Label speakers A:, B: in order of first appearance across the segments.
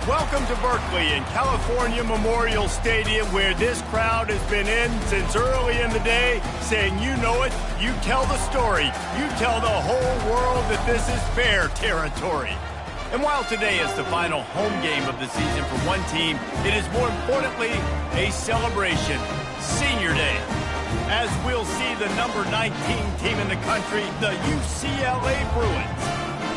A: Welcome to Berkeley and California Memorial Stadium, where this crowd has been in since early in the day, saying you know it, you tell the story, you tell the whole world that this is Bear territory. And while today is the final home game of the season for one team, it is more importantly a celebration, Senior Day. As we'll see the number 19 team in the country, the UCLA Bruins,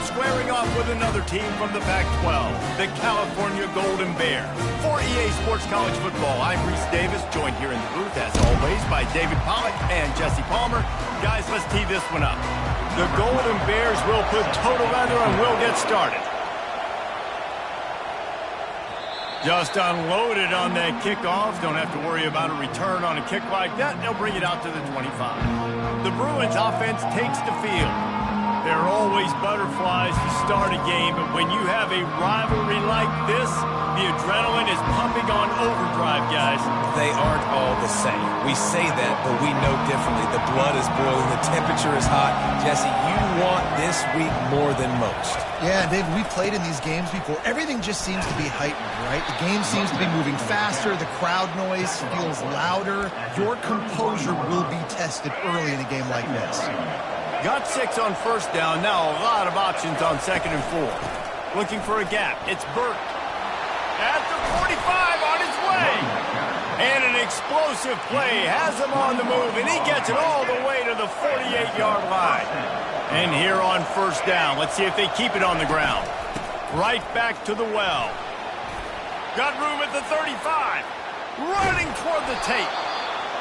A: squaring off with another team from the Pac-12, the California Golden Bears. For EA Sports College Football, I'm Reese Davis, joined here in the booth, as always, by David Pollack and Jesse Palmer. Guys, let's tee this one up. The Golden Bears will put toe together and we'll get started. Just unloaded on that kickoff. Don't have to worry about a return on a kick like that. They'll bring it out to the 25. The Bruins offense takes the field. There are always butterflies to start a game, but when you have a rivalry like this, the adrenaline is pumping on overdrive, guys.
B: They aren't all the same. We say that, but we know differently. The blood is boiling. The temperature is hot. Jesse, you want this week more than most.
C: Yeah, Dave, we played in these games before. Everything just seems to be heightened, right? The game seems to be moving faster. The crowd noise feels louder. Your composure will be tested early in a game like this.
A: Got 6 on first down. Now a lot of options on 2nd and 4. Looking for a gap. It's Burt. At the 45 on his way. And an explosive play has him on the move, and he gets it all the way to the 48-yard line. And here on first down, let's see if they keep it on the ground. Right back to the well. Got room at the 35. Running toward the tape.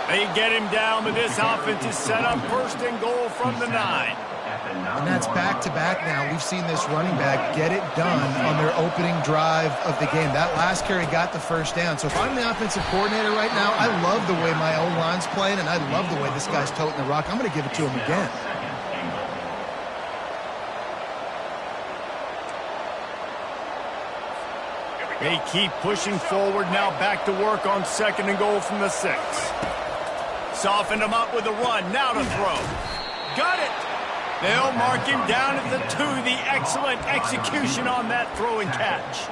A: They get him down, but this offense is set up 1st and goal from the 9.
C: And that's back-to-back now. We've seen this running back get it done on their opening drive of the game. That last carry got the first down. So if I'm the offensive coordinator right now, I love the way my O-line's playing, and I love the way this guy's toting the rock. I'm going to give it to him again.
A: They keep pushing forward, now back to work on 2nd and goal from the 6. Softened him up with a run, now to throw. Got it! They'll mark him down at the 2. The excellent execution on that throw and catch.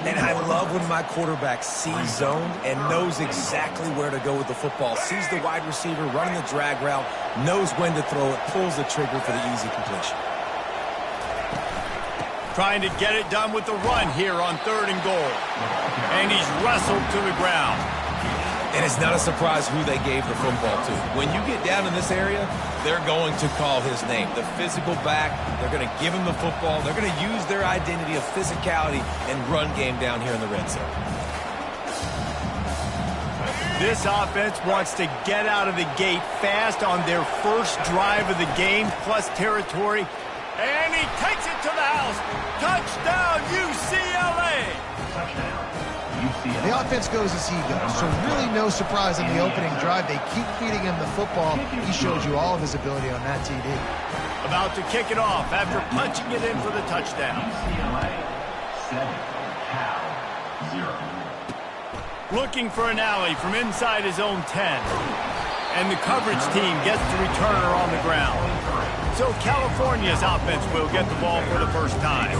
B: And I love when my quarterback sees zone and knows exactly where to go with the football. Sees the wide receiver running the drag route, knows when to throw it, pulls the trigger for the easy completion.
A: Trying to get it done with the run here on 3rd and goal. And he's wrestled to the ground.
B: And it's not a surprise who they gave the football to. When you get down in this area, they're going to call his name. The physical back, they're going to give him the football. They're going to use their identity of physicality and run game down here in the red zone.
A: This offense wants to get out of the gate fast on their first drive of the game, plus territory. And he takes it to the house. Touchdown, UCLA!
D: Touchdown.
C: The offense goes as he goes, so really no surprise in the opening drive. They keep feeding him the football. He showed you all of his ability on that TD.
A: About to kick it off after punching it in for the touchdown.
D: UCLA 7, Cal 0.
A: Looking for an alley from inside his own 10. And the coverage team gets the returner on the ground. So California's offense will get the ball for the first time.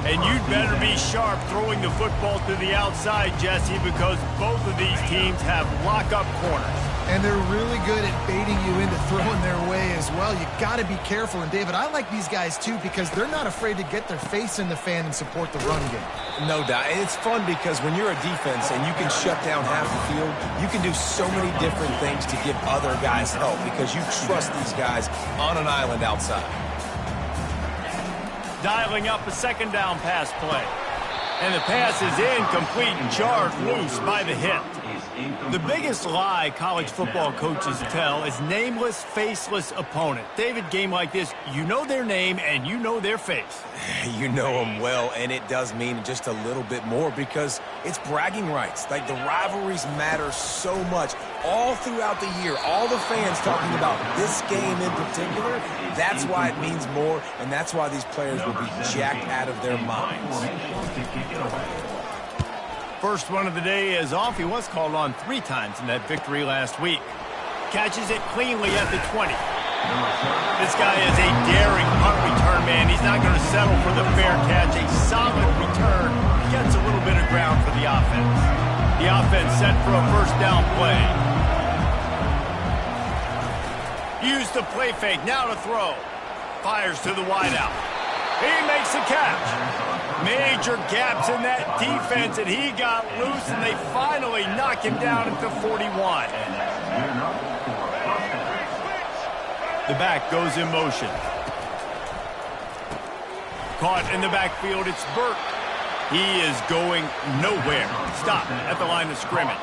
A: And you'd better be sharp throwing the football to the outside, Jesse, because both of these teams have lock-up corners.
C: And they're really good at baiting you into throwing their way as well. You got to be careful. And, David, I like these guys, too, because they're not afraid to get their face in the fan and support the run game.
B: No doubt. And it's fun because when you're a defense and you can shut down half the field, you can do so many different things to give other guys help because you trust these guys on an island outside.
A: Dialing up a 2nd down pass play. And the pass is incomplete and charged loose by the hit. The biggest lie college football coaches tell is nameless, faceless opponent. David, game like this, you know their name and you know their face.
B: You know them well, and it does mean just a little bit more because it's bragging rights. Like, the rivalries matter so much all throughout the year. All the fans talking about this game in particular, that's why it means more, and that's why these players will be jacked out of their minds.
A: First one of the day is off. He was called on 3 times in that victory last week. Catches it cleanly at the 20. This guy is a daring punt return man. He's not going to settle for the fair catch. A solid return. He gets a little bit of ground for the offense. The offense set for a first down play. Use the play fake. Now to throw. Fires to the wideout. He makes the catch. Major gaps in that defense, and he got loose, and they finally knock him down at the 41. The back goes in motion. Caught in the backfield, it's Burt. He is going nowhere. Stop at the line of scrimmage.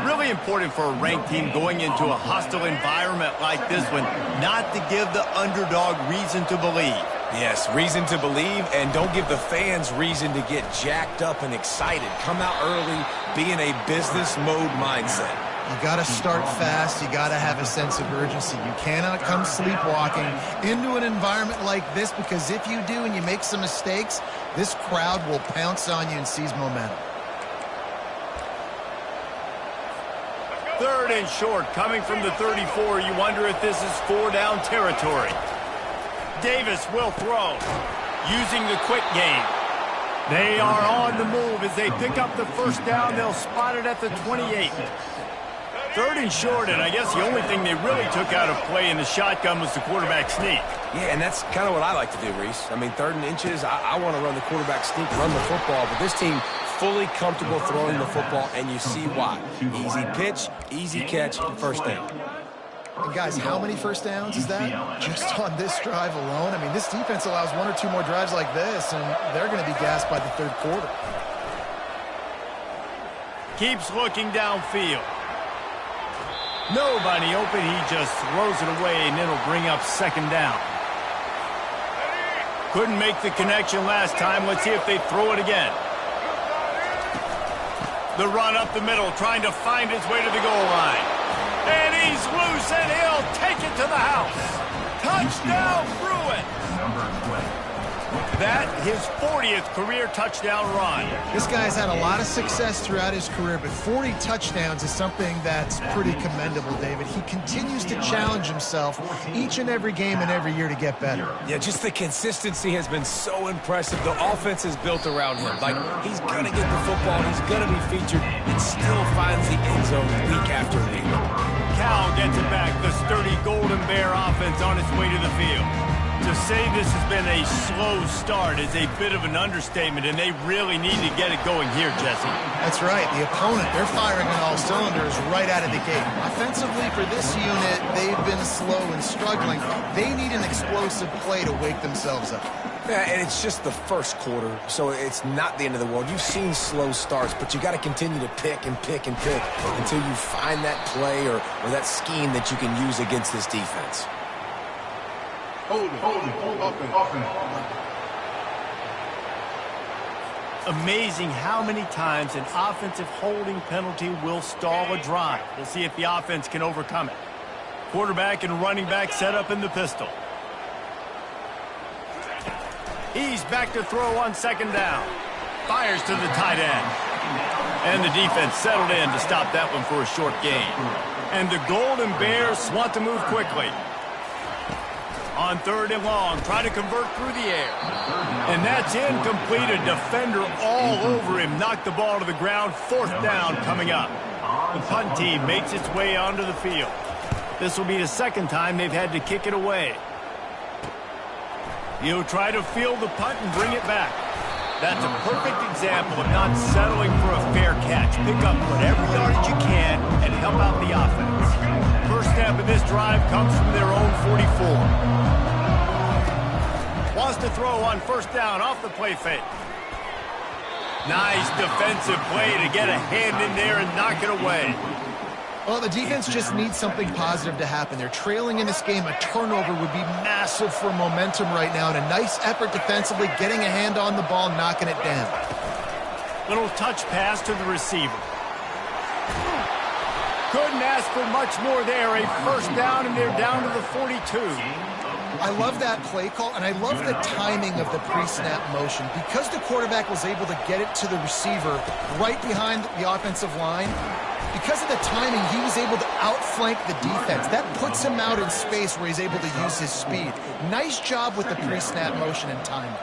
A: Really important for a ranked team going into a hostile environment like this one, not to give the underdog reason to believe.
B: Yes, reason to believe, and don't give the fans reason to get jacked up and excited. Come out early, be in a business mode mindset.
C: You got to start fast. You got to have a sense of urgency. You cannot come sleepwalking into an environment like this, because if you do and you make some mistakes, this crowd will pounce on you and seize momentum.
A: Third and short, coming from the 34. You wonder if this is 4-down territory. Davis will throw, using the quick game. They are on the move as they pick up the first down. They'll spot it at the 28. Third and short, and I guess the only thing they really took out of play in the shotgun was the quarterback sneak.
B: Yeah, and that's kind of what I like to do, Reese. I mean, 3rd and inches, I want to run the quarterback sneak, run the football, but this team fully comfortable throwing the football, and you see why. Easy pitch, easy catch, first down.
C: And guys, how many first downs is that? Just on this drive alone? I mean, this defense allows 1 or 2 more drives like this, and they're going to be gassed by the 3rd quarter.
A: Keeps looking downfield. Nobody open. He just throws it away, and it'll bring up 2nd down. Couldn't make the connection last time. Let's see if they throw it again. The run up the middle, trying to find his way to the goal line. And he's loose, and he'll take it to the house. Touchdown, Bruin. That, his 40th career touchdown run.
C: This guy's had a lot of success throughout his career, but 40 touchdowns is something that's pretty commendable, David. He continues to challenge himself each and every game and every year to get better.
B: Yeah, just the consistency has been so impressive. The offense is built around him. Like, he's going to get the football, he's going to be featured, and still finds the end zone week after week.
A: Cal gets it back. The sturdy Golden Bear offense on its way to the field. To say this has been a slow start is a bit of an understatement, and they really need to get it going here, Jesse.
C: That's right. The opponent, they're firing on all cylinders right out of the gate. Offensively, for this unit, they've been slow and struggling. They need an explosive play to wake themselves up.
B: Yeah, and it's just the first quarter, so it's not the end of the world. You've seen slow starts, but you got to continue to pick and pick and pick until you find that play or that scheme that you can use against this defense.
E: Hold it.
A: Amazing how many times an offensive holding penalty will stall a drive. We'll see if the offense can overcome it. Quarterback and running back set up in the pistol. He's back to throw on 2nd down. Fires to the tight end. And the defense settled in to stop that one for a short gain. And the Golden Bears want to move quickly. On 3rd and long, try to convert through the air. And that's incomplete. A defender all over him. Knocked the ball to the ground. 4th down coming up. The punt team makes its way onto the field. This will be the 2nd time they've had to kick it away. He'll try to field the punt and bring it back. That's a perfect example of not settling for a fair catch. Pick up whatever yardage you can and help out the offense. First step of this drive comes from their own 44. Wants to throw on 1st down off the play fake. Nice defensive play to get a hand in there and knock it away.
C: Well, the defense just needs something positive to happen. They're trailing in this game. A turnover would be massive for momentum right now. And a nice effort defensively, getting a hand on the ball, knocking it down.
A: Little touch pass to the receiver. Couldn't ask for much more there. A 1st down, and they're down to the 42.
C: I love that play call, and I love the timing of the pre-snap motion. Because the quarterback was able to get it to the receiver right behind the offensive line, Because of the timing, he was able to outflank the defense. That puts him out in space where he's able to use his speed. Nice job with the pre-snap motion and timing.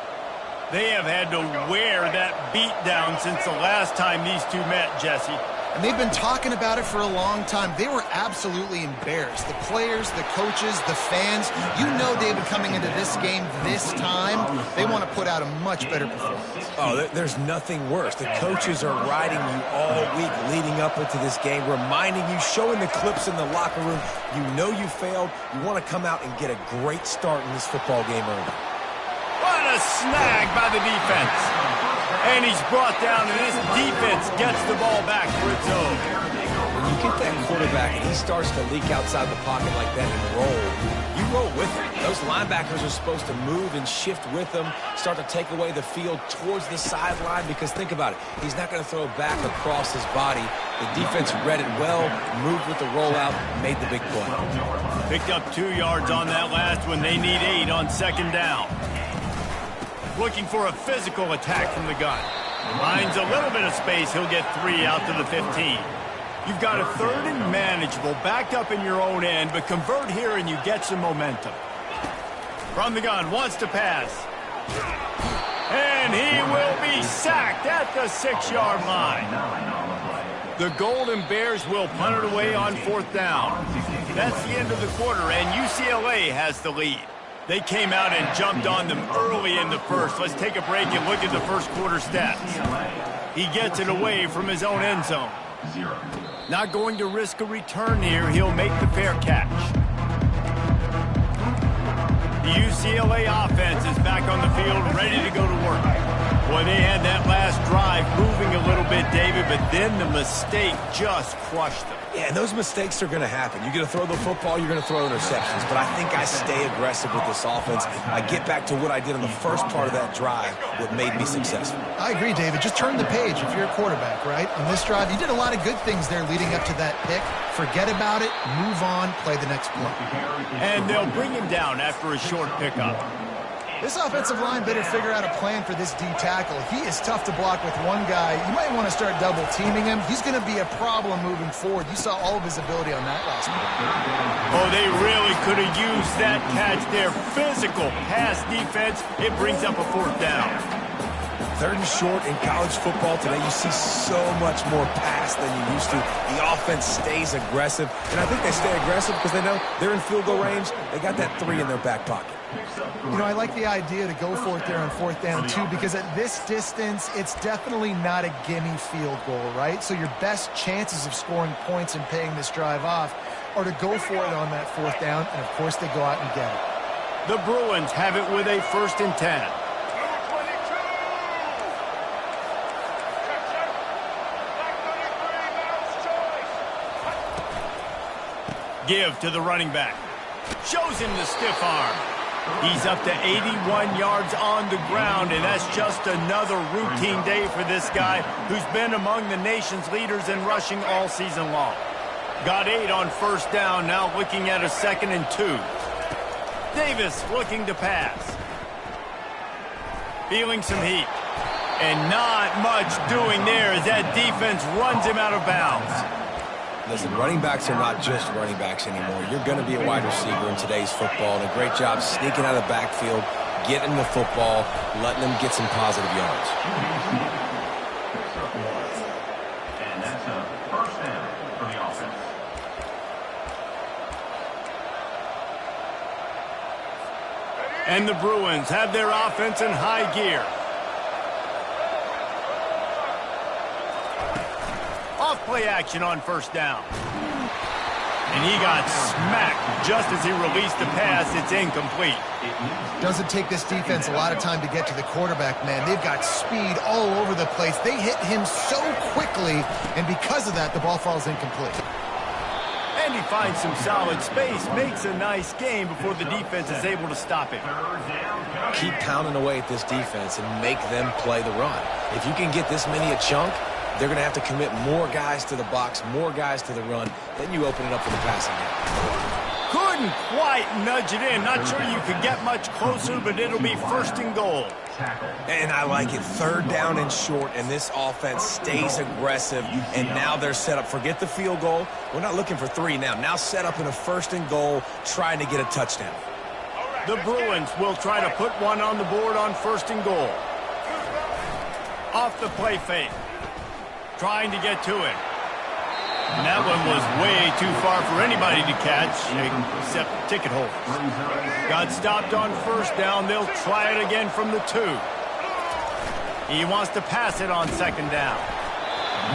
A: They have had to wear that beat down since the last time these two met, Jesse.
C: And they've been talking about it for a long time. They were absolutely embarrassed. The players, the coaches, the fans. You know, David, coming into this game this time, they want to put out a much better performance.
B: Oh, there's nothing worse. The coaches are riding you all week leading up into this game, reminding you, showing the clips in the locker room. You know you failed. You want to come out and get a great start in this football game early.
A: What a snag by the defense. And he's brought down, and this defense gets the ball back for its own.
B: When you get that quarterback and he starts to leak outside the pocket like that and roll, you roll with him. Those linebackers are supposed to move and shift with him, start to take away the field towards the sideline, because think about it. He's not going to throw back across his body. The defense read it well, moved with the rollout, made the big play.
A: Picked up 2 yards on that last one. They need 8 on second down. Looking for a physical attack from the gun. Finds a little bit of space. He'll get 3 out to the 15. You've got a 3rd and manageable, backed up in your own end, but convert here and you get some momentum. From the gun, wants to pass. And he will be sacked at the 6-yard line. The Golden Bears will punt it away on 4th down. That's the end of the quarter, and UCLA has the lead. They came out and jumped on them early in the first. Let's take a break and look at the first quarter stats. He gets it away from his own end zone. Not going to risk a return here. He'll make the fair catch. The UCLA offense is back on the field, ready to go to work. Boy, they had that last drive moving a little bit, David, but then the mistake just crushed them.
B: Yeah, and those mistakes are going to happen. You're going to throw the football, you're going to throw interceptions. But I think I stay aggressive with this offense. I get back to what I did on the first part of that drive, what made me successful.
C: I agree, David. Just turn the page if you're a quarterback, right? On this drive, you did a lot of good things there leading up to that pick. Forget about it, move on, play the next play.
A: And they'll bring him down after a short pickup.
C: This offensive line better figure out a plan for this D tackle. He is tough to block with one guy. You might want to start double teaming him. He's going to be a problem moving forward. You saw all of his ability on that last one.
A: Oh, they really could have used that catch there. Physical pass defense. It brings up a 4th down.
B: 3rd and short in college football today, you see so much more pass than you used to. The offense stays aggressive, and I think they stay aggressive because they know they're in field goal range. They got that 3 in their back pocket.
C: You know, I like the idea to go for it there on 4th down, too, because at this distance, it's definitely not a gimme field goal, right? So your best chances of scoring points and paying this drive off are to go for it on that 4th down, and, of course, they go out and get it.
A: The Bruins have it with a 1st and 10. Give to the running back. Shows him the stiff arm. He's up to 81 yards on the ground, and that's just another routine day for this guy who's been among the nation's leaders in rushing all season long. Got 8 on 1st down, now looking at a 2nd and 2. Davis looking to pass. Feeling some heat. And not much doing there as that defense runs him out of bounds.
B: Listen, running backs are not just running backs anymore. You're going to be a wide receiver in today's football, and a great job sneaking out of the backfield, getting the football, letting them get some positive yards.
D: And that's a 1st down for the offense.
A: And the Bruins have their offense in high gear. Off-play action on 1st down. And he got smacked just as he released the pass. It's incomplete.
C: Doesn't take this defense a lot of time to get to the quarterback, man. They've got speed all over the place. They hit him so quickly, and because of that, the ball falls incomplete.
A: And he finds some solid space, makes a nice game before the defense is able to stop him.
B: Keep pounding away at this defense and make them play the run. If you can get this many a chunk, they're going to have to commit more guys to the box, more guys to the run. Then you open it up for the passing game.
A: Could Couldn't quite nudge it in. Not sure you could get much closer, but it'll be 1st and goal.
B: And I like it. 3rd down and short, and this offense stays aggressive. And now they're set up. Forget the field goal. We're not looking for 3 now. Now set up in a 1st and goal, trying to get a touchdown.
A: The Bruins will try to put one on the board on 1st and goal. Off the play fake. Trying to get to it. And that one was way too far for anybody to catch, except ticket holders. Got stopped on 1st down. They'll try it again from the 2. He wants to pass it on 2nd down.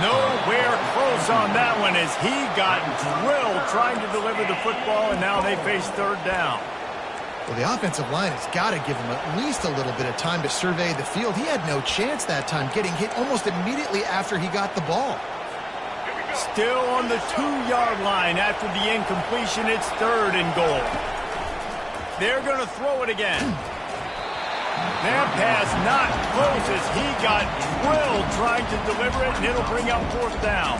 A: Nowhere close on that one as he got drilled trying to deliver the football, and now they face 3rd down.
C: Well, the offensive line has got to give him at least a little bit of time to survey the field. He had no chance that time, getting hit almost immediately after he got the ball.
A: Still on the 2-yard line after the incompletion. It's 3rd and goal. They're going to throw it again. That pass not close as he got drilled trying to deliver it, and it'll bring up 4th down.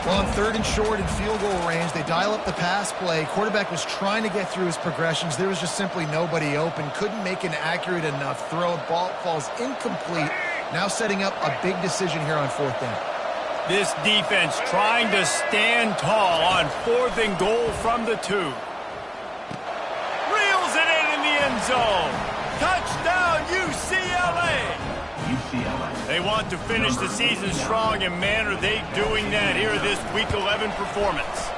C: Well, on 3rd and short in field goal range, they dial up the pass play. Quarterback was trying to get through his progressions. There was just simply nobody open. Couldn't make an accurate enough throw. Ball falls incomplete. Now setting up a big decision here on 4th down.
A: This defense trying to stand tall on 4th and goal from the 2. Reels it in the end zone. Touchdown, UCLA. They want to finish the season strong, and man, are they doing that here this Week 11 performance.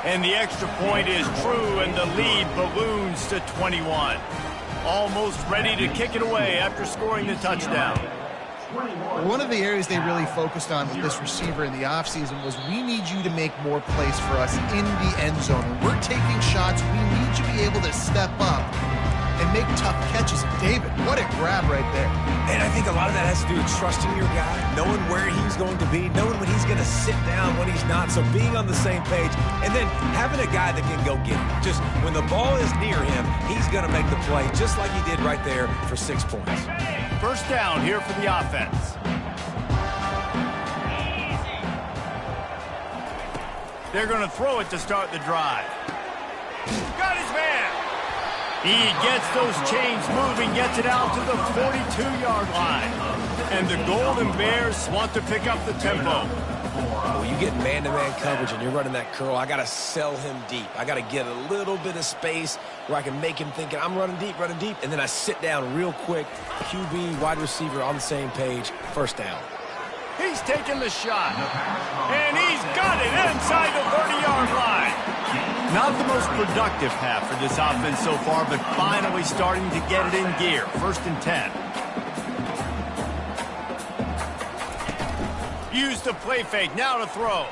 A: And the extra point is true, and the lead balloons to 21. Almost ready to kick it away after scoring the touchdown.
C: One of the areas they really focused on with this receiver in the offseason was, we need you to make more plays for us in the end zone. When we're taking shots, we need you to be able to step up and make tough catches. David, what a grab right there.
B: And I think a lot of that has to do with trusting your guy, knowing where he's going to be, knowing when he's going to sit down, when he's not. So being on the same page, and then having a guy that can go get it. Just when the ball is near him, he's going to make the play, just like he did right there for 6 points.
A: 1st down here for the offense. They're going to throw it to start the drive. Got his man. He gets those chains moving, gets it out to the 42-yard line. And the Golden Bears want to pick up the tempo.
B: Well, you get man-to-man coverage and you're running that curl, I got to sell him deep. I got to get a little bit of space where I can make him think I'm running deep, and then I sit down real quick. QB, wide receiver on the same page, 1st down.
A: He's taking the shot, and he's got it inside the 30-yard line. Not the most productive half for this offense so far, but finally starting to get it in gear. 1st and 10. Use the play fake, now to throw.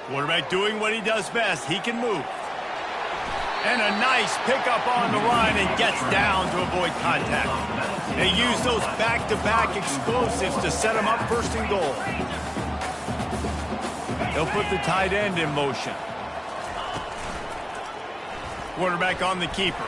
A: Quarterback doing what he does best. He can move. And a nice pickup on the run and gets down to avoid contact. They use those back-to-back explosives to set him up 1st and goal. They'll put the tight end in motion. Quarterback on the keeper.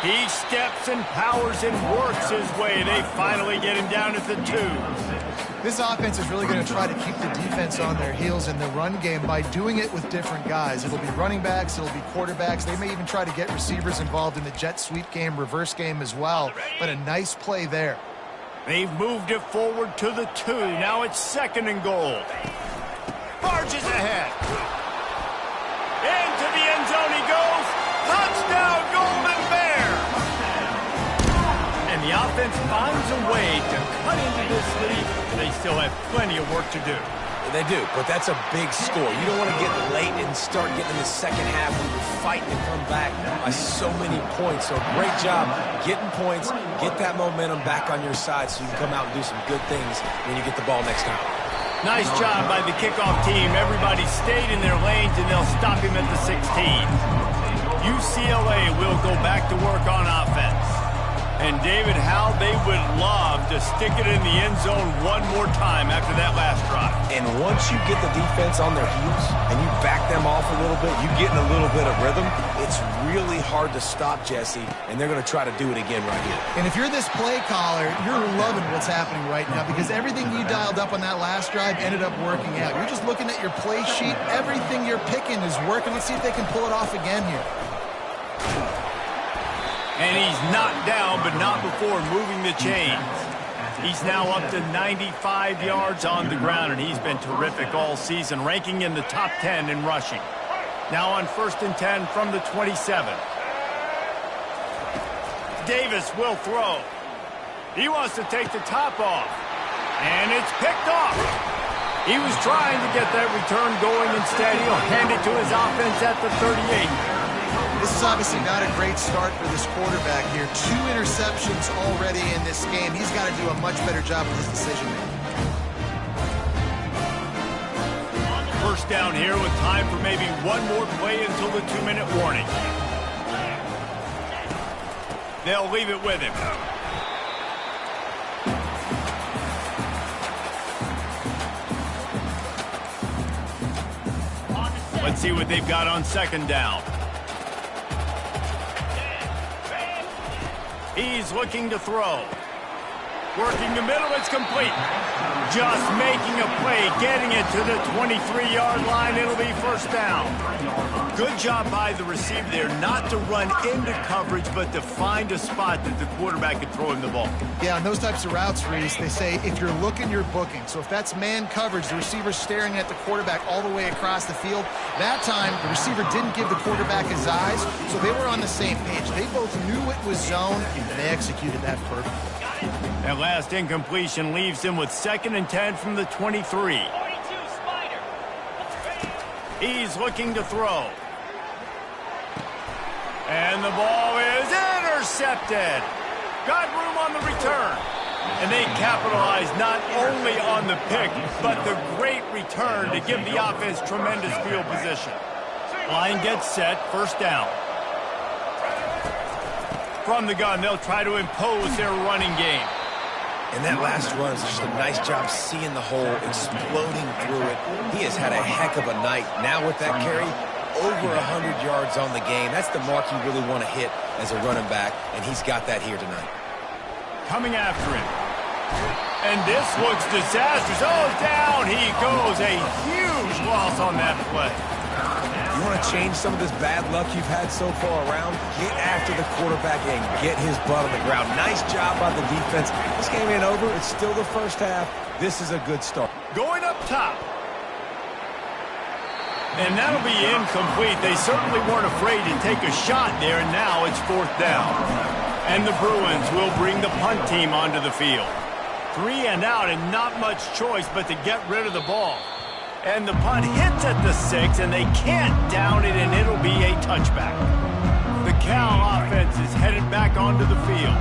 A: He steps and powers and works his way. They finally get him down at the 2.
C: This offense is really going to try to keep the defense on their heels in the run game by doing it with different guys. It'll be running backs, it'll be quarterbacks. They may even try to get receivers involved in the jet sweep game, reverse game as well. But a nice play there.
A: They've moved it forward to the 2. Now it's 2nd and goal. Barges ahead. Into the end zone he goes. Touchdown, Golden Bears! And the offense finds a way to cut into this lead. They still have plenty of work to do.
B: They do, but that's a big score. You don't want to get late and start getting in the second half when you're fighting to come back by so many points. So great job getting points, get that momentum back on your side so you can come out and do some good things when you get the ball next time.
A: Nice job by the kickoff team. Everybody stayed in their lanes, and they'll stop him at the 16. UCLA will go back to work on offense. And, David, how they would love to stick it in the end zone one more time after that last drive.
B: And once you get the defense on their heels and you back them off a little bit, you get in a little bit of rhythm, it's really hard to stop, Jesse, and they're going to try to do it again right here.
C: And if you're this play caller, you're loving what's happening right now because everything you dialed up on that last drive ended up working out. You're just looking at your play sheet. Everything you're picking is working. Let's see if they can pull it off again here.
A: And he's knocked down, but not before moving the chains. He's now up to 95 yards on the ground, and he's been terrific all season, ranking in the top 10 in rushing. Now on 1st and 10 from the 27. Davis will throw. He wants to take the top off. And it's picked off. He was trying to get that return going instead. He'll hand it to his offense at the 38.
C: This is obviously not a great start for this quarterback here. 2 interceptions already in this game. He's got to do a much better job with his decision-making.
A: First down here with time for maybe one more play until the 2-minute warning. They'll leave it with him. Let's see what they've got on 2nd down. He's looking to throw. Working the middle, it's complete. Just making a play, getting it to the 23-yard line. It'll be 1st down. Good job by the receiver there, not to run into coverage, but to find a spot that the quarterback could throw him the ball.
C: Yeah, on those types of routes, Reese, they say if you're looking, you're booking. So if that's man coverage, the receiver's staring at the quarterback all the way across the field. That time, the receiver didn't give the quarterback his eyes, so they were on the same page. They both knew it was zone, and they executed that perfectly.
A: That last incompletion leaves him with 2nd and 10 from the 23. He's looking to throw. And the ball is intercepted. Got room on the return. And they capitalize not only on the pick, but the great return to give the offense tremendous field position. Line gets set, 1st down. From the gun, they'll try to impose their running game.
B: And that last run is just a nice job seeing the hole, exploding through it. He has had a heck of a night. Now with that carry, over 100 yards on the game. That's the mark you really want to hit as a running back, and he's got that here tonight.
A: Coming after him. And this looks disastrous. Oh, down he goes. A huge loss on that play.
B: You want to change some of this bad luck you've had so far around? Get after the quarterback and get his butt on the ground. Nice job by the defense. This game ain't over. It's still the 1st half. This is a good start.
A: Going up top. And that'll be incomplete. They certainly weren't afraid to take a shot there, and now it's 4th down. And the Bruins will bring the punt team onto the field. 3 and out, and not much choice but to get rid of the ball. And the punt hits at the 6, and they can't down it, and it'll be a touchback. The Cal offense is headed back onto the field.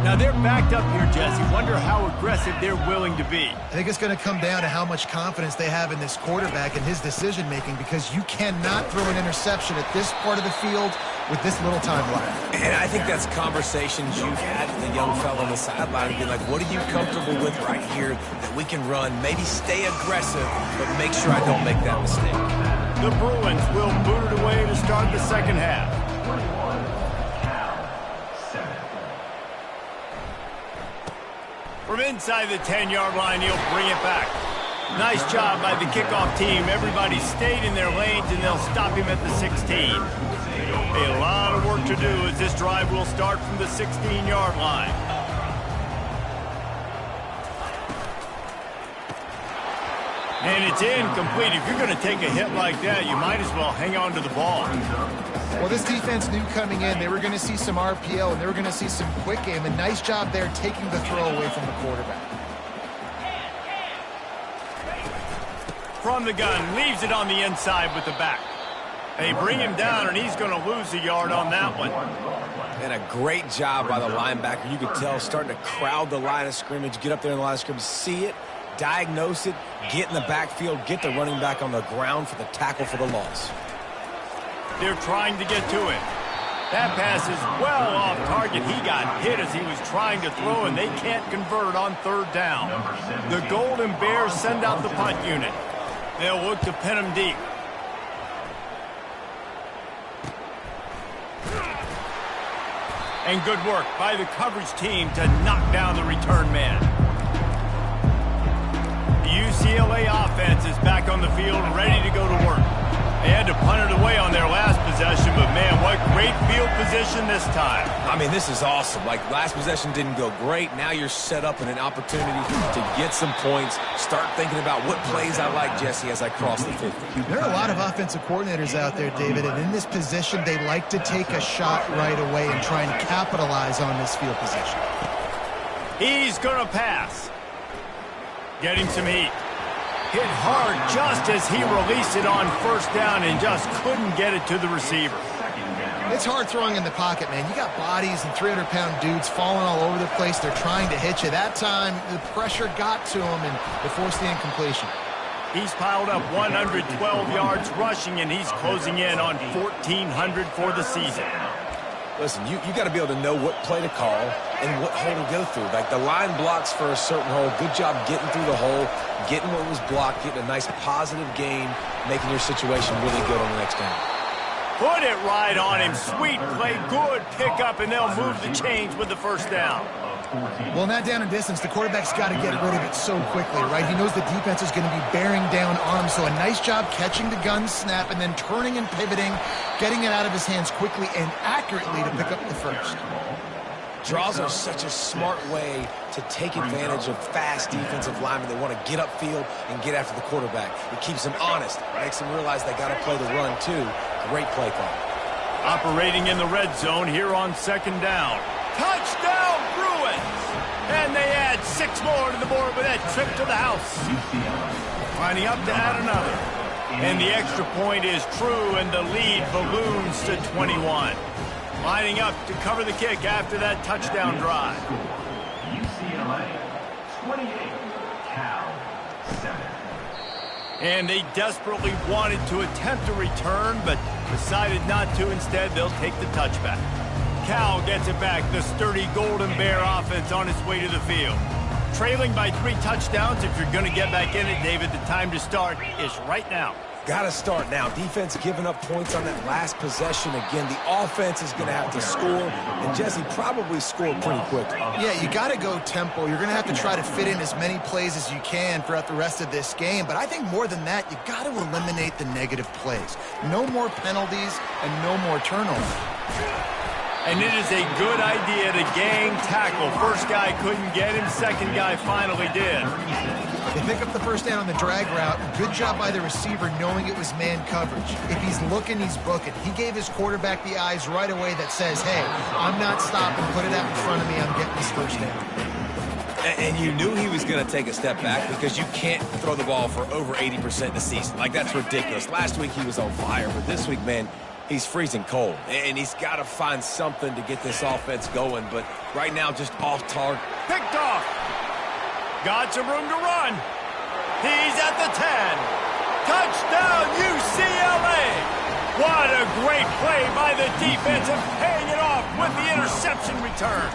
A: Now they're backed up here, Jesse. Wonder how aggressive they're willing to be.
C: I think it's going to come down to how much confidence they have in this quarterback and his decision-making, because you cannot throw an interception at this part of the field with this little time left.
B: And I think that's conversations you've had with the young fella on the sideline and be like, what are you comfortable with right here that we can run? Maybe stay aggressive, but make sure I don't make that mistake.
A: The Bruins will boot it away to start the 2nd half. From inside the 10-yard line, he'll bring it back. Nice job by the kickoff team. Everybody stayed in their lanes, and they'll stop him at the 16. A lot of work to do as this drive will start from the 16-yard line. And it's incomplete. If you're going to take a hit like that, you might as well hang on to the ball.
C: Well, this defense knew coming in they were going to see some RPO and they were going to see some quick game. And nice job there taking the throw away from the quarterback.
A: From the gun, leaves it on the inside with the back. They bring him down, and he's going to lose a yard on that one.
B: And a great job by the linebacker. You could tell starting to crowd the line of scrimmage, get up there in the line of scrimmage, see it, diagnose it, get in the backfield, get the running back on the ground for the tackle for the loss.
A: They're trying to get to it. That pass is well off target. target. He got hit as he was trying to throw, and they can't convert on third down. The Golden Bears send out the punt unit. They'll look to pin him deep. And good work by the coverage team to knock down the return man. The UCLA offense is back on the field, ready to go to work. They had to punt it away on their last possession, but man, what great field position this time.
B: I mean, this is awesome. Like, last possession didn't go great. Now you're set up in an opportunity to get some points. Start thinking about what plays I like, Jesse, as I cross the 50.
C: There are a lot of offensive coordinators out there, David, and in this position, they like to take a shot right away and try and capitalize on this field position.
A: He's going to pass. Getting some heat. Hit hard just as he released it on first down and just couldn't get it to the receiver.
C: It's hard throwing in the pocket, man. You got bodies and 300-pound dudes falling all over the place. They're trying to hit you. That time, the pressure got to him, and it forced the incompletion.
A: He's piled up 112 yards rushing, and he's closing in on 1,400 for the season.
B: Listen, you got to be able to know what play to call and what hole to go through. Like, the line blocks for a certain hole. Good job getting through the hole, getting what was blocked, getting a nice positive gain, making your situation really good on the next down.
A: Put it right on him. Sweet play, good pickup, and they'll move the chains with the first down.
C: Well, in that down and distance, the quarterback's got to get rid of it so quickly, right? He knows the defense is going to be bearing down on him, so a nice job catching the gun snap and then turning and pivoting, getting it out of his hands quickly and accurately to pick up the first.
B: Draws are such a smart way to take advantage of fast defensive linemen that want to get upfield and get after the quarterback. It keeps them honest, makes them realize they got to play the run too. Great play call.
A: Operating in the red zone here on second down. Touchdown, Bruins! And they add 6 more to the board with that trip to the house. Lining up to add another. And the extra point is true, and the lead balloons to 21. Lining up to cover the kick after that touchdown drive.
D: UCLA 28, Cal 7.
A: And they desperately wanted to attempt a return, but decided not to. Instead, they'll take the touchback. Cal gets it back. The sturdy Golden Bear offense on its way to the field. Trailing by 3 touchdowns. If you're going to get back in it, David, the time to start is right now.
B: Got to start now. Defense giving up points on that last possession. Again, the offense is going to have to score, and Jesse probably scored pretty quickly.
C: Yeah, you got to go tempo. You're going to have to try to fit in as many plays as you can throughout the rest of this game. But I think more than that, you got to eliminate the negative plays. No more penalties and no more turnovers.
A: And it is a good idea to gang tackle. First guy couldn't get him. Second guy finally did.
C: They pick up the first down on the drag route. Good job by the receiver knowing it was man coverage. If he's looking, he's booking. He gave his quarterback the eyes right away that says, hey, I'm not stopping. Put it out in front of me. I'm getting this first down.
B: And you knew he was going to take a step back because you can't throw the ball for over 80% of the season. Like, that's ridiculous. Last week he was on fire, but this week, man, he's freezing cold. And he's got to find something to get this offense going. But right now, just off target.
A: Picked off. Got some room to run. He's at the 10. Touchdown, UCLA. What a great play by the defense and paying it off with the interception return.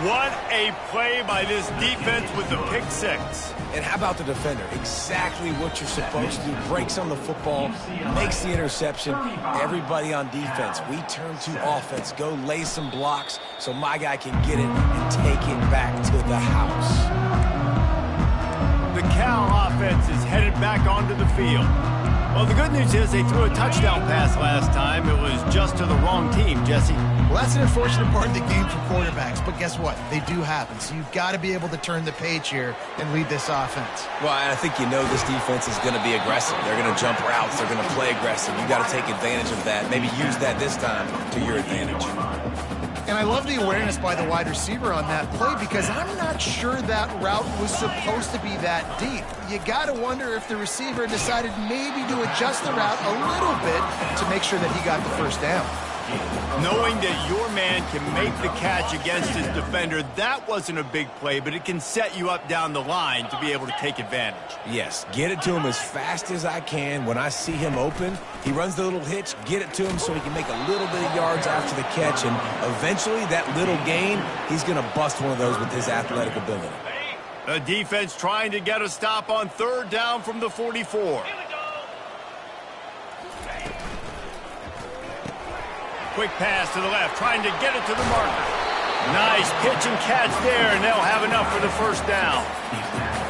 A: What a play by this defense with the pick 6.
B: And how about the defender? Exactly what you're supposed to do. Breaks on the football, makes the interception. Everybody on defense, we turn to offense. Go lay some blocks so my guy can get it and take it back to the house.
A: The Cal offense is headed back onto the field. Well, the good news is they threw a touchdown pass last time. It was just to the wrong team, Jesse.
C: Well, that's an unfortunate part of the game for quarterbacks, but guess what? They do happen. So you've got to be able to turn the page here and lead this offense.
B: Well, I think you know this defense is going to be aggressive. They're going to jump routes. They're going to play aggressive. You got to take advantage of that. Maybe use that this time to your advantage.
C: And I love the awareness by the wide receiver on that play because I'm not sure that route was supposed to be that deep. You got to wonder if the receiver decided maybe to adjust the route a little bit to make sure that he got the first down.
A: Knowing that your man can make the catch against his defender, that wasn't a big play, but it can set you up down the line to be able to take advantage.
B: Yes, get it to him as fast as I can. When I see him open, he runs the little hitch, get it to him so he can make a little bit of yards after the catch, and eventually that little gain, he's going to bust one of those with his athletic ability.
A: The defense trying to get a stop on 3rd down from the 44. Quick pass to the left, trying to get it to the marker. Nice pitch and catch there, and they'll have enough for the 1st down.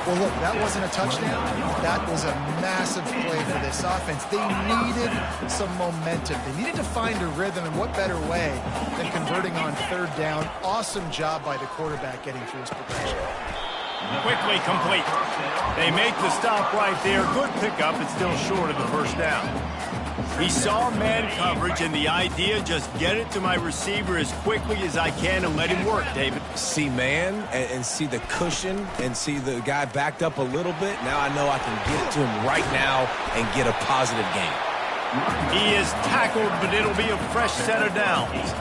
C: Well, look, that wasn't a touchdown. That was a massive play for this offense. They needed some momentum. They needed to find a rhythm, and what better way than converting on 3rd down. Awesome job by the quarterback getting through his progression.
A: Quickly complete. They make the stop right there. Good pickup. It's still short of the 1st down. He saw man coverage, and the idea, just get it to my receiver as quickly as I can and let him work, David.
B: See man and see the cushion and see the guy backed up a little bit. Now I know I can get it to him right now and get a positive gain.
A: He is tackled, but it'll be a fresh set of downs.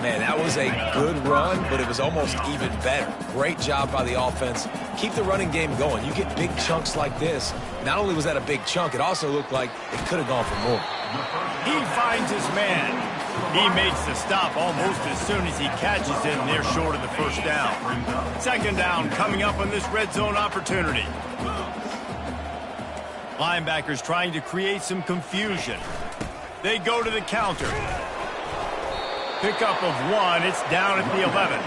B: Man, that was a good run, but it was almost even better. Great job by the offense. Keep the running game going. You get big chunks like this. Not only was that a big chunk, it also looked like it could have gone for more.
A: He finds his man. He makes the stop almost as soon as he catches it, and they're short of the 1st down. 2nd down coming up on this red zone opportunity. Linebackers trying to create some confusion. They go to the counter. Pickup of 1. It's down at the 11.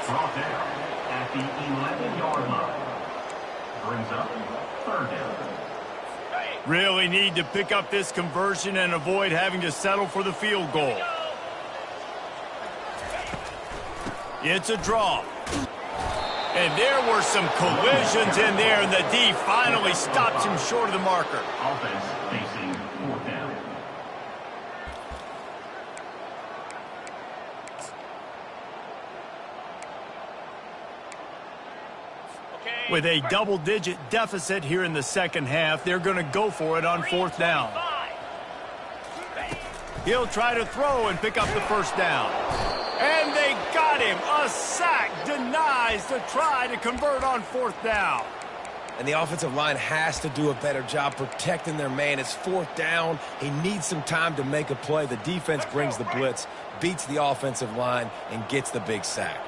D: Brought down at the 11-yard line. Brings up 3rd down.
A: Really need to pick up this conversion and avoid having to settle for the field goal. It's a draw. And there were some collisions in there, and the D finally stops him short of the marker.
D: Offense facing 4th down.
A: With a double-digit deficit here in the 2nd half, they're going to go for it on 4th down. He'll try to throw and pick up the 1st down. And they got him. A sack denies the try to convert on 4th down.
B: And the offensive line has to do a better job protecting their man. It's 4th down. He needs some time to make a play. The defense brings the blitz, beats the offensive line, and gets the big sack.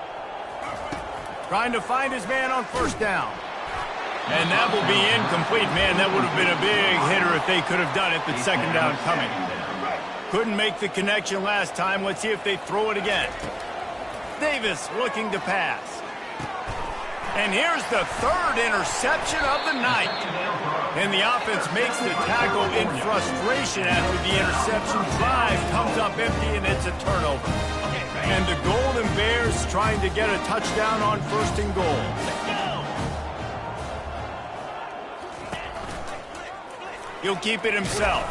A: Trying to find his man on 1st down. And that will be incomplete. Man, that would have been a big hitter if they could have done it, but 2nd down coming. Couldn't make the connection last time. Let's see if they throw it again. Davis looking to pass. And here's the 3rd interception of the night. And the offense makes the tackle in frustration after the interception. Drive comes up empty, and it's a turnover. And the Golden Bears trying to get a touchdown on 1st and goal. He'll keep it himself.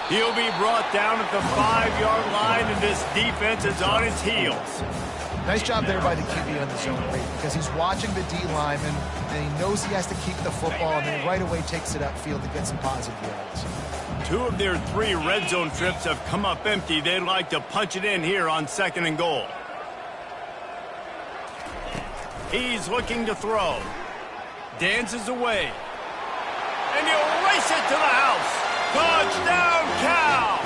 A: He'll be brought down at the 5-yard line, and this defense is on its heels.
C: Nice job there by the QB on the zone read, because he's watching the D lineman, and he knows he has to keep the football, and then right away takes it upfield to get some positive yards.
A: 2 of their 3 red zone trips have come up empty. They'd like to punch it in here on 2nd and goal. He's looking to throw. Dances away. And he'll race it to the house. Touchdown, Cal!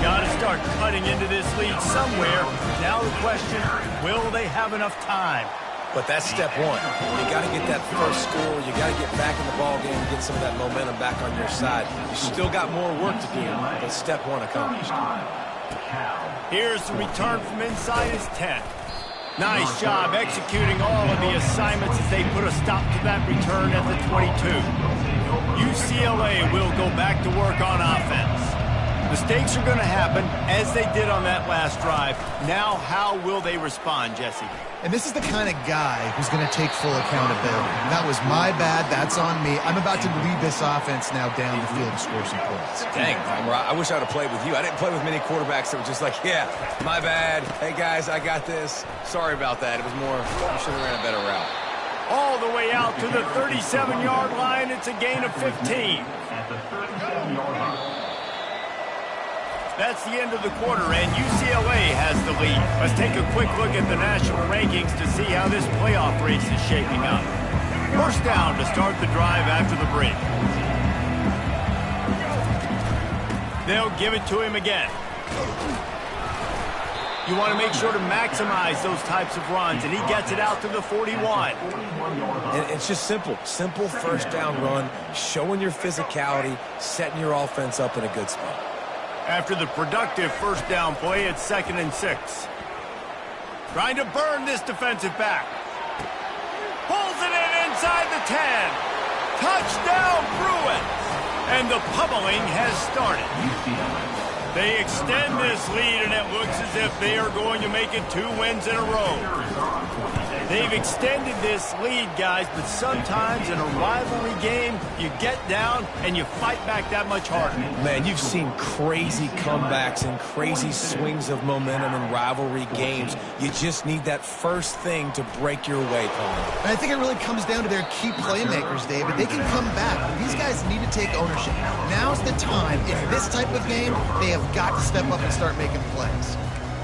A: Got to start cutting into this lead somewhere. Now the question, will they have enough time?
B: But that's step 1. You got to get that first score. You got to get back in the ball game and get some of that momentum back on your side. You still got more work to do, but step 1 accomplished.
A: Here's the return from inside his 10. Nice job executing all of the assignments as they put a stop to that return at the 22. UCLA will go back to work on offense. Mistakes are going to happen, as they did on that last drive. Now, how will they respond, Jesse?
C: And this is the kind of guy who's going to take full accountability. That was my bad. That's on me. I'm about to lead this offense now down the field to score some points.
B: Dang, I wish I would have played with you. I didn't play with many quarterbacks that were just like, yeah, my bad. Hey, guys, I got this. Sorry about that. It was more, you should have ran a better route.
A: All the way out to the 37-yard line. It's a gain of 15.
D: At the 37-yard line.
A: That's the end of the quarter, and UCLA has the lead. Let's take a quick look at the national rankings to see how this playoff race is shaping up. First down to start the drive after the break. They'll give it to him again. You want to make sure to maximize those types of runs, and he gets it out to the 41.
B: And it's just simple. Simple first down run, showing your physicality, setting your offense up in a good spot.
A: After the productive first down play, it's 2nd and 6. Trying to burn this defensive back. Pulls it in inside the 10. Touchdown, Bruins! And the pummeling has started. They extend this lead, and it looks as if they are going to make it 2 wins in a row. They've extended this lead, guys, but sometimes in a rivalry game, you get down and you fight back that much harder.
B: Man, you've seen crazy comebacks and crazy swings of momentum in rivalry games. You just need that first thing to break your way, Colin.
C: And I think it really comes down to their key playmakers, David. They can come back. These guys need to take ownership. Now's the time. In this type of game, they have got to step up and start making plays.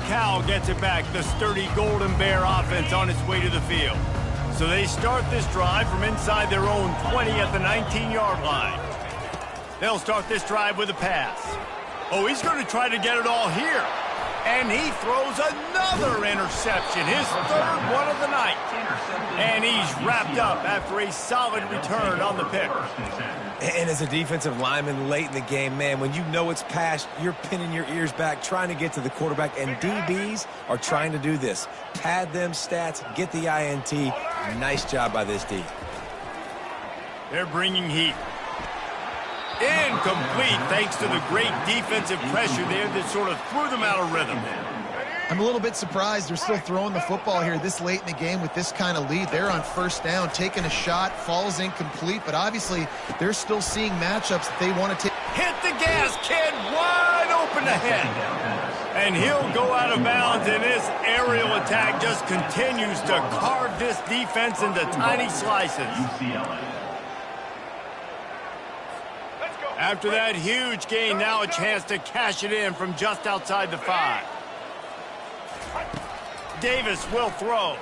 A: Cal gets it back, the sturdy Golden Bear offense on its way to the field. So they start this drive from inside their own 20 at the 19-yard line. They'll start this drive with a pass. Oh, he's going to try to get it all here. And he throws another interception, his 3rd one of the night. And he's wrapped up after a solid return on the pick.
B: And as a defensive lineman late in the game, man, when you know it's past, you're pinning your ears back, trying to get to the quarterback, and DBs are trying to do this. Pad them stats, get the INT. Nice job by this D.
A: They're bringing heat. Incomplete, thanks to the great defensive pressure there that sort of threw them out of rhythm.
C: I'm a little bit surprised they're still throwing the football here this late in the game with this kind of lead. They're on first down, taking a shot, falls incomplete, but obviously they're still seeing matchups that they want to take.
A: Hit the gas, kid, wide open ahead. And he'll go out of bounds, and this aerial attack just continues to carve this defense into tiny slices. After that huge gain, now a chance to cash it in from just outside the 5. Davis will throw.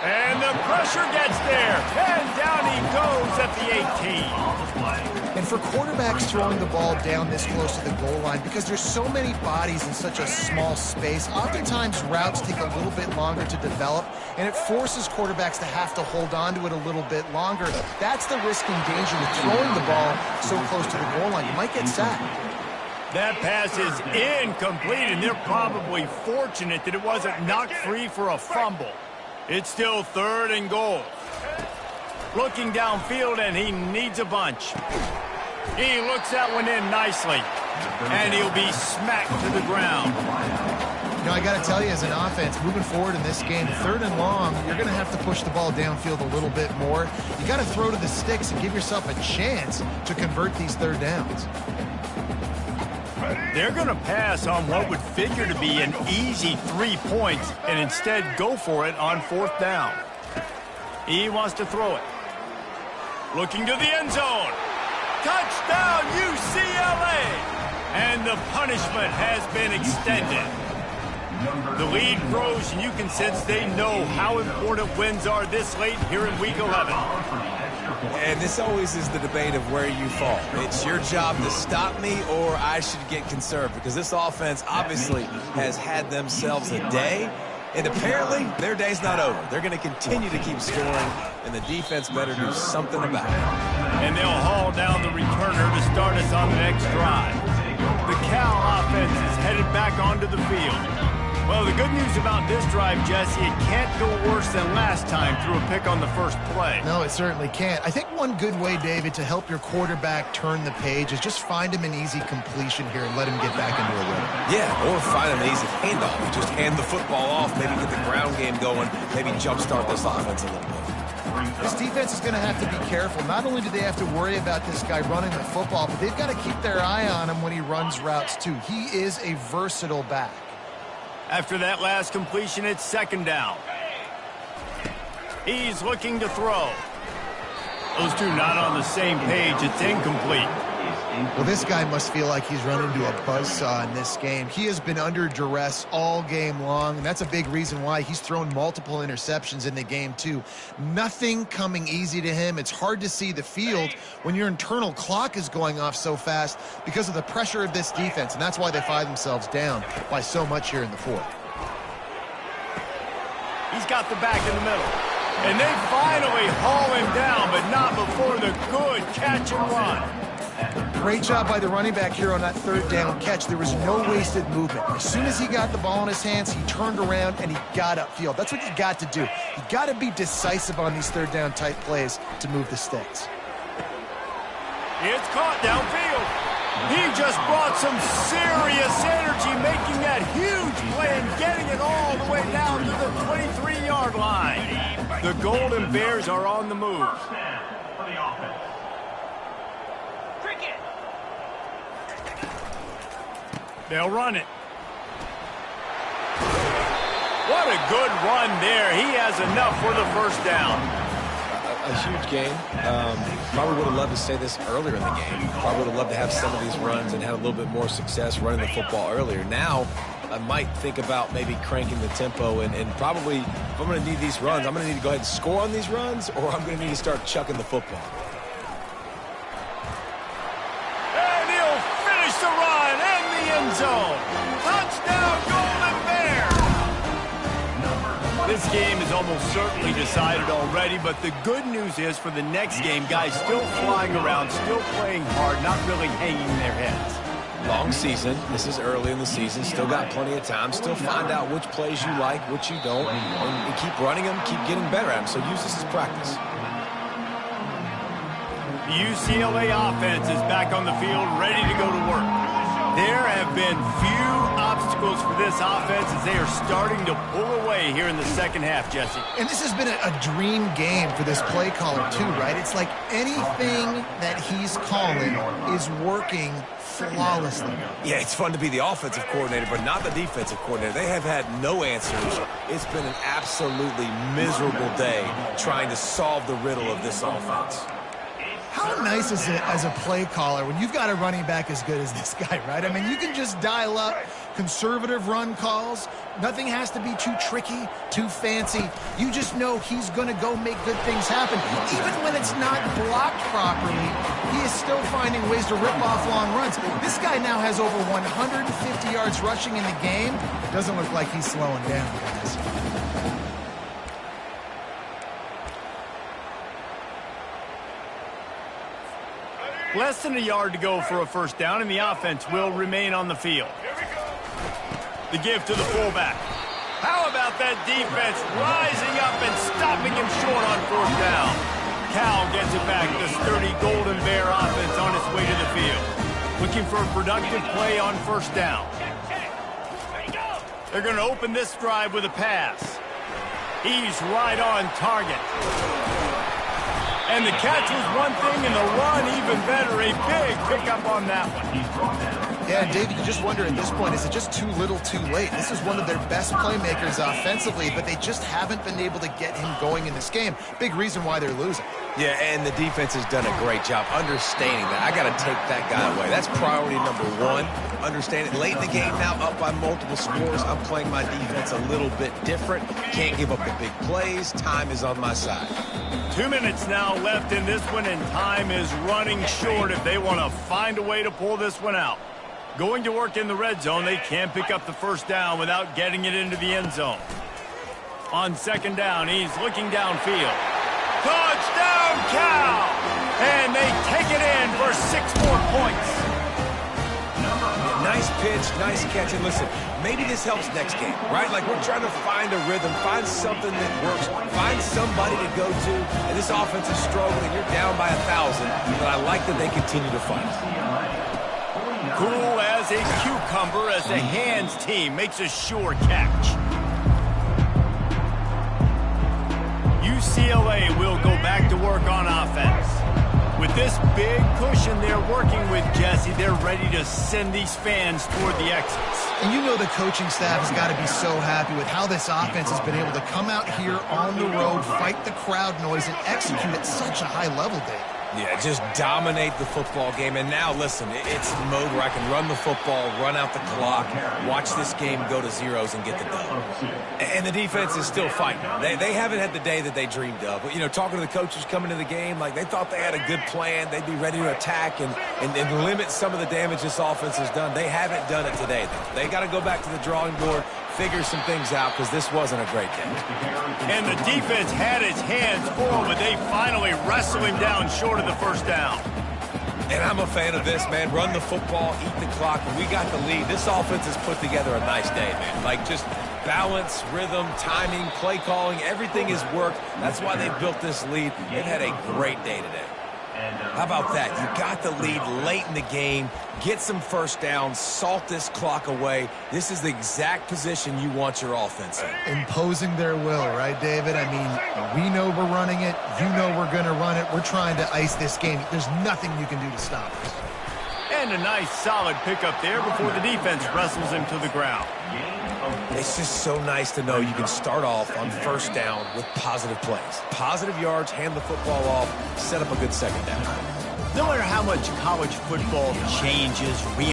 A: And the pressure gets there. And down he goes at the 18.
C: And for quarterbacks throwing the ball down this close to the goal line, because there's so many bodies in such a small space, oftentimes routes take a little bit longer to develop, and it forces quarterbacks to have to hold on to it a little bit longer. That's the risk and danger with throwing the ball so close to the goal line. You might get sacked.
A: That pass is incomplete, and they're probably fortunate that it wasn't knocked free for a fumble. It's still 3rd and goal. Looking downfield, and he needs a bunch. He looks that one in nicely, and he'll be smacked to the ground.
C: You know, I got to tell you, as an offense, moving forward in this game, 3rd and long, you're going to have to push the ball downfield a little bit more. You got to throw to the sticks and give yourself a chance to convert these 3rd downs.
A: They're going to pass on what would figure to be an easy 3 points and instead go for it on 4th down. He wants to throw it. Looking to the end zone. Touchdown, UCLA! And the punishment has been extended. The lead grows, and you can sense they know how important wins are this late here in Week 11.
B: And this always is the debate of where you fall. It's your job to stop me, or I should get conserved, because this offense obviously has had themselves a day, and apparently their day's not over. They're going to continue to keep scoring, and the defense better do something about it.
A: And they'll haul down the returner to start us on the next drive. The Cal offense is headed back onto the field. Well, the good news about this drive, Jesse, it can't go worse than last time through a pick on the first play.
C: No, it certainly can't. I think one good way, David, to help your quarterback turn the page is just find him an easy completion here and let him get back into a rhythm.
B: Yeah, or find an easy handoff. Just hand the football off, maybe get the ground game going, maybe jumpstart this offense a little bit.
C: This defense is going to have to be careful. Not only do they have to worry about this guy running the football, but they've got to keep their eye on him when he runs routes, too. He is a versatile back.
A: After that last completion, it's 2nd down. He's looking to throw. Those two not on the same page. It's incomplete.
C: Well, this guy must feel like he's run into a buzzsaw in this game. He has been under duress all game long, and that's a big reason why he's thrown multiple interceptions in the game, too. Nothing coming easy to him. It's hard to see the field when your internal clock is going off so fast because of the pressure of this defense, and that's why they find themselves down by so much here in the fourth.
A: He's got the back in the middle. And they finally haul him down, but not before the good catch and run.
C: Great job by the running back here on that third down catch. There was no wasted movement. As soon as he got the ball in his hands, he turned around and he got upfield. That's what you got to do. You got to be decisive on these third down type plays to move the sticks.
A: It's caught downfield. He just brought some serious energy, making that huge play and getting it all the way down to the 23-yard line. The Golden Bears are on the move.
D: For the offense.
A: They'll run it. What a good run there. He has enough for the first down.
B: A huge game. Probably would have loved to say this earlier in the game. Probably would have loved to have some of these runs and have a little bit more success running the football earlier. Now, I might think about maybe cranking the tempo and probably, if I'm going to need these runs, I'm going to need to go ahead and score on these runs, or I'm going to need to start chucking the football.
A: And he'll finish the run in the end zone. Touchdown, Golden Bears! This game is almost certainly decided already, but the good news is for the next game, guys still flying around, still playing hard, not really hanging their heads.
B: Long season. This is early in the season. Still got plenty of time. Still find out which plays you like, which you don't, and keep running them, keep getting better at them. So use this as practice.
A: The UCLA offense is back on the field, ready to go to work. There have been few obstacles for this offense as they are starting to pull away here in the second half, Jesse.
C: And this has been a dream game for this play caller, too, right? It's like anything that he's calling is working flawlessly.
B: Yeah, it's fun to be the offensive coordinator, but not the defensive coordinator. They have had no answers. It's been an absolutely miserable day trying to solve the riddle of this offense.
C: How nice is it as a play caller when you've got a running back as good as this guy, right? I mean, you can just dial up conservative run calls. Nothing has to be too tricky, too fancy. You just know he's going to go make good things happen. Even when it's not blocked properly, he is still finding ways to rip off long runs. This guy now has over 150 yards rushing in the game. Doesn't look like he's slowing down, guys.
A: Less than a yard to go for a first down, and the offense will remain on the field. The give to the fullback. How about that defense rising up and stopping him short on fourth down? Cal gets it back. The sturdy Golden Bear offense on its way to the field. Looking for a productive play on first down. They're going to open this drive with a pass. He's right on target. And the catch was one thing, and the run even better. A big pickup on that one.
C: Yeah, and David, you just wonder at this point, is it just too little too late? This is one of their best playmakers offensively, but they just haven't been able to get him going in this game. Big reason why they're losing.
B: Yeah, and the defense has done a great job understanding that. I got to take that guy away. That's priority number one. Understand it. Late in the game now, up by multiple scores. I'm playing my defense a little bit different. Can't give up the big plays. Time is on my side.
A: 2 minutes now left in this one, and time is running short if they want to find a way to pull this one out. Going to work in the red zone, they can't pick up the first down without getting it into the end zone. On second down, he's looking downfield. Touchdown, Cal! And they take it in for 6 more points.
B: Nice pitch, nice catch. And listen, maybe this helps next game, right? Like we're trying to find a rhythm, find something that works, find somebody to go to. And this offense is struggling. You're down by 1,000, but I like that they continue to fight.
A: Cool as a cucumber as the hands team makes a sure catch. UCLA will go back to work on offense. With this big cushion they're working with, Jesse, they're ready to send these fans toward the exits.
C: And you know the coaching staff has got to be so happy with how this offense has been able to come out here on the road, fight the crowd noise, and execute at such a high level, Dave.
B: Yeah, just dominate the football game. And now, listen, it's a mode where I can run the football, run out the clock, watch this game go to zeros and get the dub. And the defense is still fighting. They haven't had the day that they dreamed of. But, you know, talking to the coaches coming to the game, like they thought they had a good plan. They'd be ready to attack and limit some of the damage this offense has done. They haven't done it today, though. They got to go back to the drawing board, figure some things out, because this wasn't a great game.
A: And the defense had its hands full, but they finally wrestled him down short of the first down.
B: And I'm a fan of this, man. Run the football, eat the clock. When we got the lead, this offense has put together a nice day, man. Like just balance, rhythm, timing, play calling, everything has worked. That's why they built this lead. They've had a great day today. How about that? You got the lead late in the game. Get some first downs. Salt this clock away. This is the exact position you want your offense in.
C: Imposing their will, right, David? I mean, we know we're running it. You know we're going to run it. We're trying to ice this game. There's nothing you can do to stop us.
A: And a nice solid pickup there before the defense wrestles him to the ground.
B: It's just so nice to know you can start off on first down with positive plays. Positive yards, hand the football off, set up a good second down.
A: No matter how much college football changes,